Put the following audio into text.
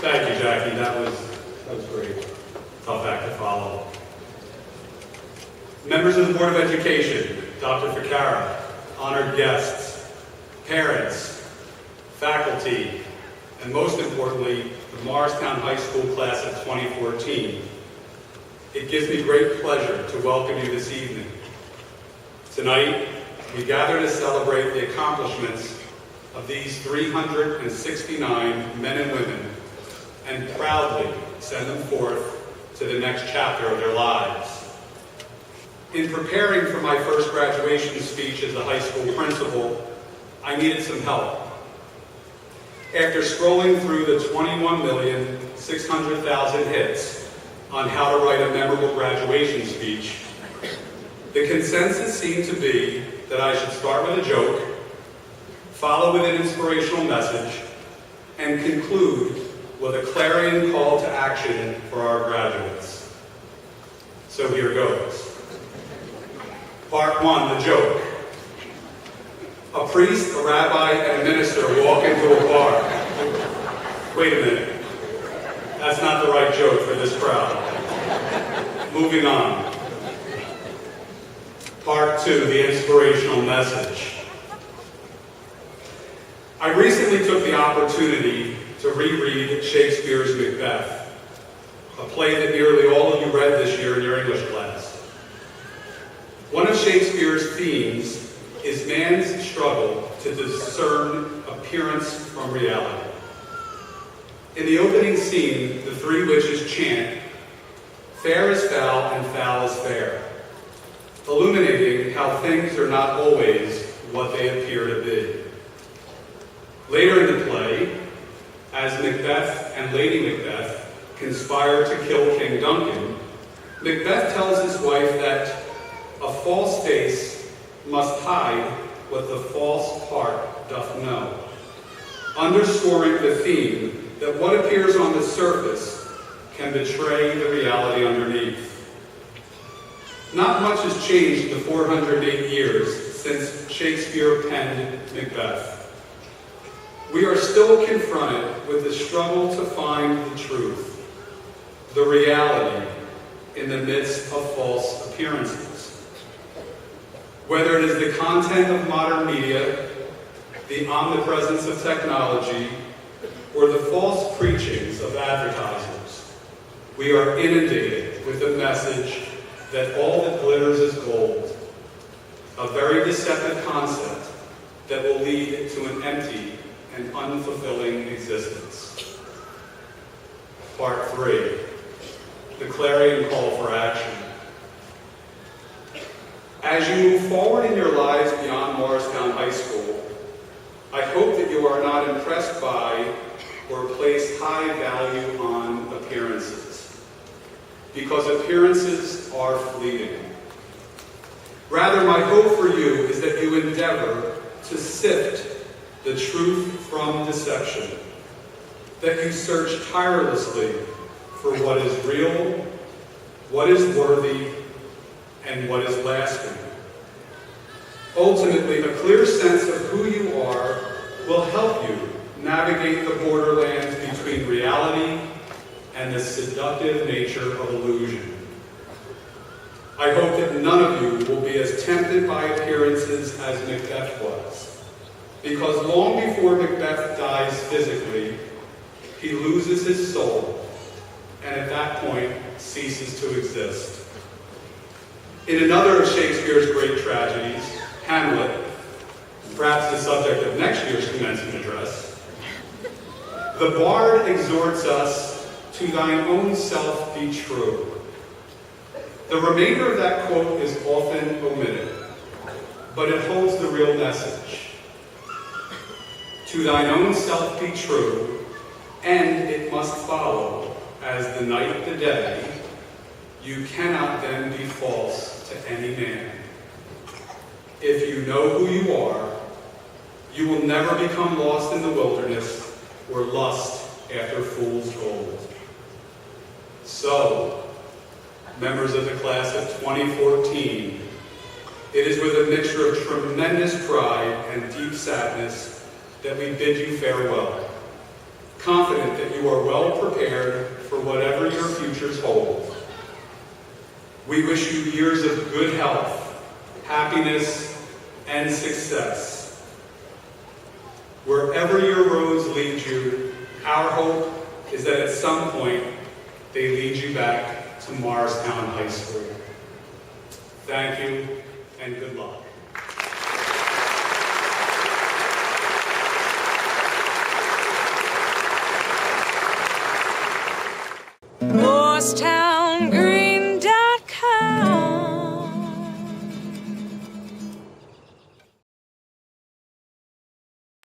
Thank you, Jackie. That was great. Tough act to follow. Members of the Board of Education, Dr. Ficara, honored guests, parents, faculty, and most importantly, the Morristown High School class of 2014. It gives me great pleasure to welcome you this evening. Tonight, we gather to celebrate the accomplishments of these 369 men and women and proudly send them forth to the next chapter of their lives. In preparing for my first graduation speech as a high school principal, I needed some help. After scrolling through the 21,600,000 hits on how to write a memorable graduation speech, the consensus seemed to be that I should start with a joke, follow with an inspirational message, and conclude with a clarion call to action for our graduates. So here goes. Part 1, the joke. A priest, a rabbi, and a minister walk into a bar. Wait a minute. That's not the right joke for this crowd. Moving on. Part 2, the inspirational message. I recently took the opportunity to reread Shakespeare's Macbeth, a play that nearly all of you read this year in your English class. One of Shakespeare's themes is man's struggle to discern appearance from reality. In the opening scene, the three witches chant, "Fair is foul and foul is fair," illuminating how things are not always what they appear to be. Later in the play, as Macbeth and Lady Macbeth conspire to kill King Duncan, Macbeth tells his wife that a false face must hide what the false heart doth know, underscoring the theme that what appears on the surface can betray the reality underneath. Not much has changed in the 408 years since Shakespeare penned Macbeth. We are still confronted with the struggle to find the truth, the reality in the midst of false appearances. Whether it is the content of modern media, the omnipresence of technology, or the false preachings of advertisers, we are inundated with the message that all that glitters is gold, a very deceptive concept that will lead to an empty and unfulfilling existence. Part 3, the clarion call for action. As you move forward in your lives beyond Morristown High School, I hope that you are not impressed by or place high value on appearances, because appearances are fleeting. Rather, my hope for you is that you endeavor to sift the truth from deception, that you search tirelessly for what is real, what is worthy, and what is lasting. Ultimately, a clear sense of who you are will help you navigate the borderlands between reality and the seductive nature of illusion. I hope that none of you will be as tempted by appearances as Macbeth was, because long before Macbeth dies physically, he loses his soul, and at that point ceases to exist. In another of Shakespeare's great tragedies, Hamlet, perhaps the subject of next year's commencement address, the bard exhorts us to thine own self be true. The remainder of that quote is often omitted, but it holds the real message. To thine own self be true, and it must follow, as the night the day, you cannot then be false to any man. If you know who you are, you will never become lost in the wilderness or lust after fool's gold. So, members of the class of 2014, it is with a mixture of tremendous pride and deep sadness that we bid you farewell. confident that you are well prepared for whatever your futures hold. We wish you years of good health, happiness, and success. Wherever your roads lead you, our hope is that at some point they lead you back to Morristown High School. Thank you, and good luck. Morristown